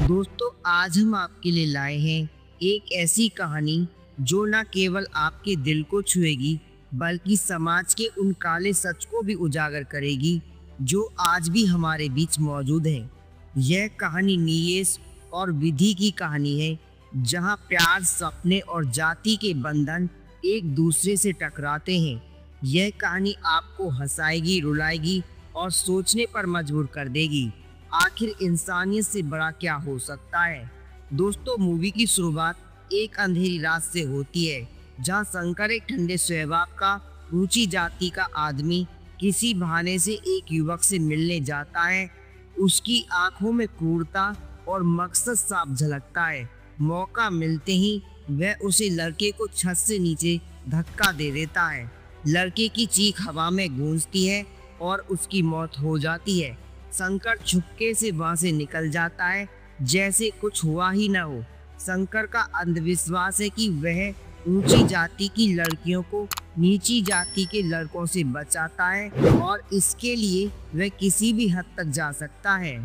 दोस्तों, आज हम आपके लिए लाए हैं एक ऐसी कहानी जो न केवल आपके दिल को छुएगी बल्कि समाज के उन काले सच को भी उजागर करेगी जो आज भी हमारे बीच मौजूद है। यह कहानी नीलेश और विधि की कहानी है, जहां प्यार, सपने और जाति के बंधन एक दूसरे से टकराते हैं। यह कहानी आपको हंसाएगी, रुलाएगी और सोचने पर मजबूर कर देगी। आखिर इंसानियत से बड़ा क्या हो सकता है। दोस्तों, मूवी की शुरुआत एक अंधेरी रात से होती है, जहां शंकर, एक ठंडे स्वभाव का ऊंची जाति का आदमी, किसी बहाने से एक युवक से मिलने जाता है। उसकी आंखों में क्रूरता और मकसद साफ झलकता है। मौका मिलते ही वह उसे लड़के को छत से नीचे धक्का दे देता है। लड़के की चीख हवा में गूंजती है और उसकी मौत हो जाती है। शंकर चुपके से वहां से निकल जाता है, जैसे कुछ हुआ ही न हो। शंकर का अंधविश्वास है कि वह ऊंची जाति की लड़कियों को नीची जाति के लड़कों से बचाता है और इसके लिए वह किसी भी हद तक जा सकता है।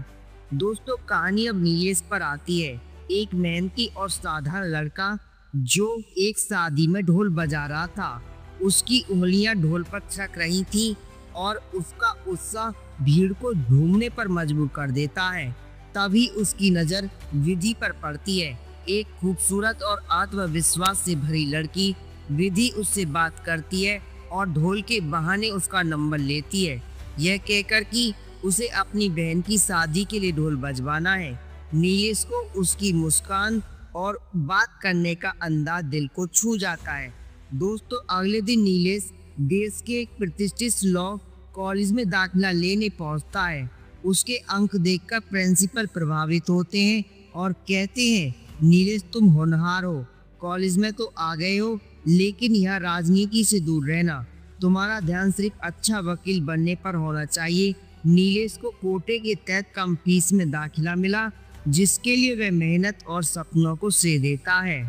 दोस्तों, कहानी अब नीलेश पर आती है, एक मेहनती और साधारण लड़का जो एक शादी में ढोल बजा रहा था। उसकी उंगलियां ढोल पर छक रही थीं और उसका उत्साह भीड़ को झूमने पर मजबूर कर देता है। तभी उसकी नजर विधि पर पड़ती है, एक खूबसूरत और आत्मविश्वास से भरी लड़की। विधि उससे बात करती है और ढोल के बहाने उसका नंबर लेती है, यह कहकर कि उसे अपनी बहन की शादी के लिए ढोल बजवाना है। नीलेश को उसकी मुस्कान और बात करने का अंदाज दिल को छू जाता है। दोस्तों, अगले दिन नीलेश देश के एक प्रतिष्ठित लॉ कॉलेज में दाखिला लेने पहुंचता है। उसके अंक देखकर प्रिंसिपल प्रभावित होते हैं और कहते हैं, नीलेश, तुम होनहार हो, कॉलेज में तो आ गए हो, लेकिन यह राजनीति से दूर रहना। तुम्हारा ध्यान सिर्फ अच्छा वकील बनने पर होना चाहिए। नीलेश को कोटे के तहत कम फीस में दाखिला मिला, जिसके लिए वह मेहनत और सपनों को श्रेय देता है।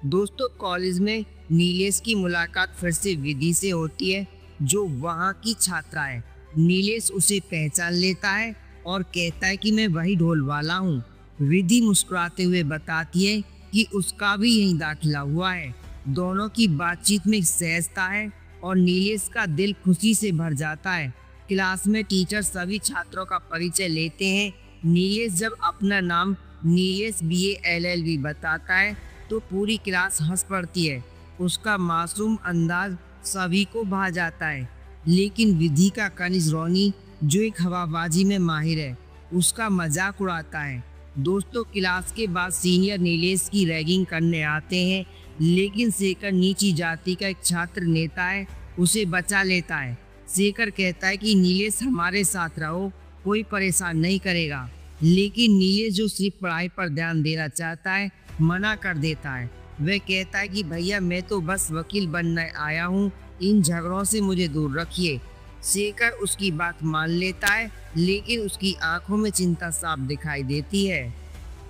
दोस्तों, कॉलेज में नीलेश की मुलाकात फिर से विधि से होती है, जो वहाँ की छात्रा है। नीलेश उसे पहचान लेता है और कहता है कि मैं वही ढोल वाला हूँ। विधि मुस्कुराते हुए बताती है कि उसका भी यहीं दाखिला हुआ है। दोनों की बातचीत में सहजता है और नीलेश का दिल खुशी से भर जाता है। क्लास में टीचर सभी छात्रों का परिचय लेते हैं। नीलेश जब अपना नाम नीलेश BA LLB बताता है तो पूरी क्लास हंस पड़ती है। उसका मासूम अंदाज सभी को भा जाता है। लेकिन विधि का कनिज रोनी, जो एक हवाबाजी में माहिर है, उसका मजाक उड़ाता है। दोस्तों, क्लास के बाद सीनियर नीलेश की रैगिंग करने आते हैं, लेकिन शेखर, नीची जाति का एक छात्र नेता है, उसे बचा लेता है। शेखर कहता है कि नीलेश, हमारे साथ रहो, कोई परेशान नहीं करेगा। लेकिन नीलेश, जो सिर्फ पढ़ाई पर ध्यान देना चाहता है, मना कर देता है। वह कहता है कि भैया, मैं तो बस वकील बनने आया हूँ, इन झगड़ों से मुझे दूर रखिए। शेखर उसकी बात मान लेता है, लेकिन उसकी आंखों में चिंता साफ दिखाई देती है।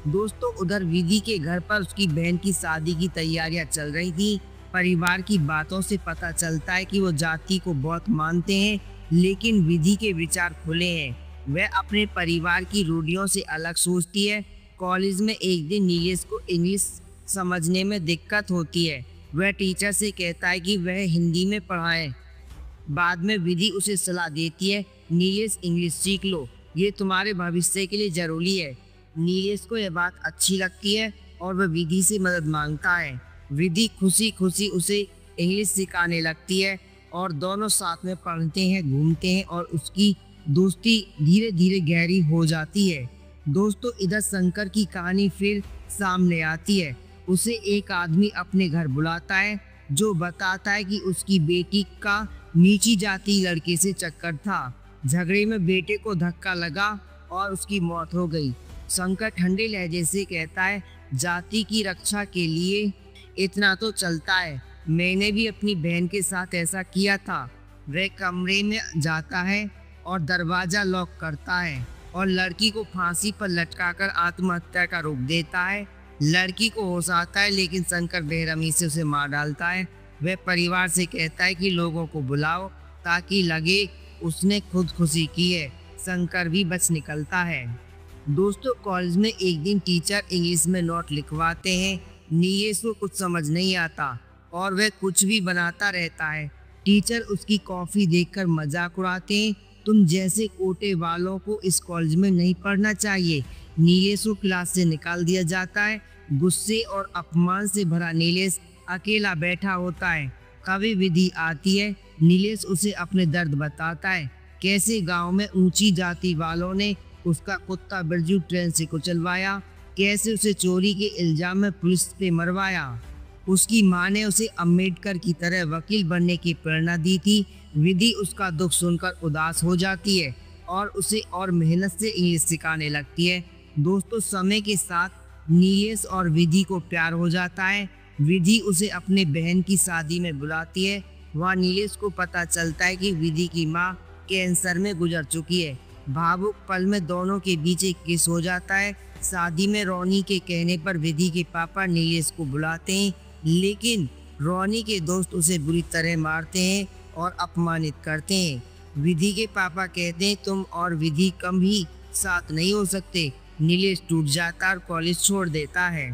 दोस्तों, उधर विधि के घर पर उसकी बहन की शादी की तैयारियां चल रही थी। परिवार की बातों से पता चलता है कि वो जाति को बहुत मानते हैं, लेकिन विधि के विचार खुले हैं। वह अपने परिवार की रूढ़ियों से अलग सोचती है। कॉलेज में एक दिन नीलेश को इंग्लिश समझने में दिक्कत होती है। वह टीचर से कहता है कि वह हिंदी में पढ़ाए। बाद में विधि उसे सलाह देती है, नीलेश, इंग्लिश सीख लो, ये तुम्हारे भविष्य के लिए जरूरी है। नीलेश को यह बात अच्छी लगती है और वह विधि से मदद मांगता है। विधि खुशी खुशी उसे इंग्लिश सिखाने लगती है और दोनों साथ में पढ़ते हैं, घूमते हैं और उसकी दोस्ती धीरे धीरे गहरी हो जाती है। दोस्तों, इधर शंकर की कहानी फिर सामने आती है। उसे एक आदमी अपने घर बुलाता है, जो बताता है कि उसकी बेटी का नीची जाति लड़के से चक्कर था। झगड़े में बेटे को धक्का लगा और उसकी मौत हो गई। शंकर ठंडे लहजे से कहता है, जाति की रक्षा के लिए इतना तो चलता है, मैंने भी अपनी बहन के साथ ऐसा किया था। वह कमरे में जाता है और दरवाजा लॉक करता है और लड़की को फांसी पर लटकाकर आत्महत्या का रोक देता है। लड़की को होश आता है, लेकिन शंकर बेरहमी से उसे मार डालता है। वह परिवार से कहता है कि लोगों को बुलाओ ताकि लगे उसने खुदकुशी की है। शंकर भी बच निकलता है। दोस्तों कॉलेज में एक दिन टीचर इंग्लिश में नोट लिखवाते हैं। नीलेश को कुछ समझ नहीं आता और वह कुछ भी बनाता रहता है। टीचर उसकी कॉफी देखकर मजाक उड़ाते हैं। तुम जैसे कोटे वालों को इस कॉलेज में नहीं पढ़ना चाहिए। नीलेश को क्लास से निकाल दिया जाता है। गुस्से और अपमान से भरा नीलेश अकेला बैठा होता है। कभी विधि आती है। नीलेश उसे अपने दर्द बताता है, कैसे गांव में ऊंची जाति वालों ने उसका कुत्ता बिरजू ट्रेन से कुचलवाया, कैसे उसे चोरी के इल्जाम में पुलिस पे मरवाया। उसकी माँ ने उसे अम्बेडकर की तरह वकील बनने की प्रेरणा दी थी। विधि उसका दुख सुनकर उदास हो जाती है और उसे और मेहनत से इंग्लिश सिखाने लगती है। दोस्तों समय के साथ नीलेश और विधि को प्यार हो जाता है। विधि उसे अपने बहन की शादी में बुलाती है। वहाँ नीलेश को पता चलता है कि विधि की माँ कैंसर में गुजर चुकी है। भावुक पल में दोनों के बीच एक किस हो जाता है। शादी में रोनी के कहने पर विधि के पापा नीलेश को बुलाते हैं, लेकिन रोनी के दोस्त उसे बुरी तरह मारते हैं और अपमानित करते हैं। विधि के पापा कहते हैं तुम और विधि कम ही साथ नहीं हो सकते। नीलेश टूट जाता है और कॉलेज छोड़ देता है।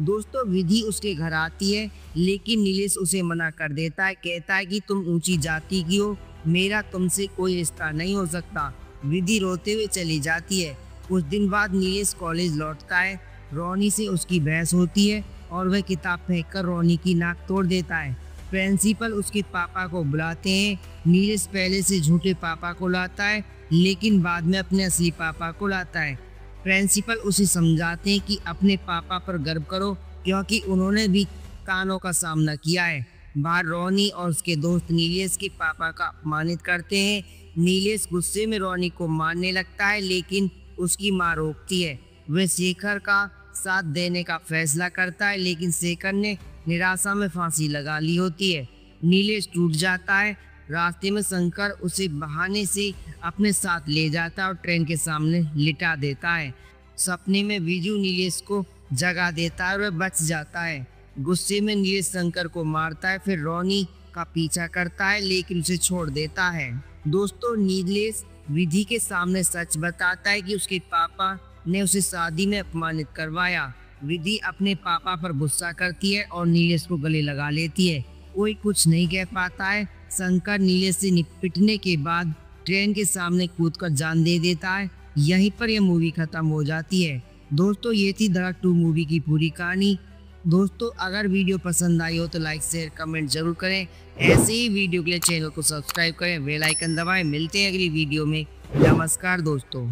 दोस्तों विधि उसके घर आती है, लेकिन नीलेश उसे मना कर देता है। कहता है कि तुम ऊंची जाति की हो, मेरा तुमसे कोई रिश्ता नहीं हो सकता। विधि रोते हुए चली जाती है। कुछ दिन बाद नीलेश कॉलेज लौटता है। रोनी से उसकी बहस होती है और वह किताब फेंककर रोनी की नाक तोड़ देता है। प्रिंसिपल उसके पापा को बुलाते हैं। नीलेश पहले से झूठे पापा को लाता है, लेकिन बाद में अपने असली पापा को लाता है। प्रिंसिपल उसे समझाते हैं कि अपने पापा पर गर्व करो, क्योंकि उन्होंने भी कानों का सामना किया है। बाहर रोनी और उसके दोस्त नीलेश के पापा का अपमानित करते हैं। नीलेश गुस्से में रोनी को मारने लगता है, लेकिन उसकी माँ रोकती है। वह शेखर का साथ देने का फैसला करता है, लेकिन शेखर ने निराशा में फांसी लगा ली होती है। नीलेश टूट जाता है। रास्ते में शंकर उसे बहाने से अपने साथ ले जाता है और ट्रेन के सामने लिटा देता है। सपने में विजू नीलेश को जगा देता है और वह बच जाता है। गुस्से में नीलेश शंकर को मारता है, फिर रोनी का पीछा करता है, लेकिन उसे छोड़ देता है। दोस्तों नीलेश विधि के सामने सच बताता है कि उसके पापा ने उसे शादी में अपमानित करवाया। विधि अपने पापा पर गुस्सा करती है और नीलेश को गले लगा लेती है। कोई कुछ नहीं कह पाता है। शंकर नीलेश से निपटने के बाद ट्रेन के सामने कूदकर जान दे देता है। यहीं पर यह मूवी खत्म हो जाती है। दोस्तों ये थी धड़क 2 मूवी की पूरी कहानी। दोस्तों अगर वीडियो पसंद आई हो तो लाइक शेयर कमेंट जरूर करें। ऐसे ही वीडियो के लिए चैनल को सब्सक्राइब करें, बेल आइकन दबाएं। मिलते हैं अगली वीडियो में। नमस्कार दोस्तों।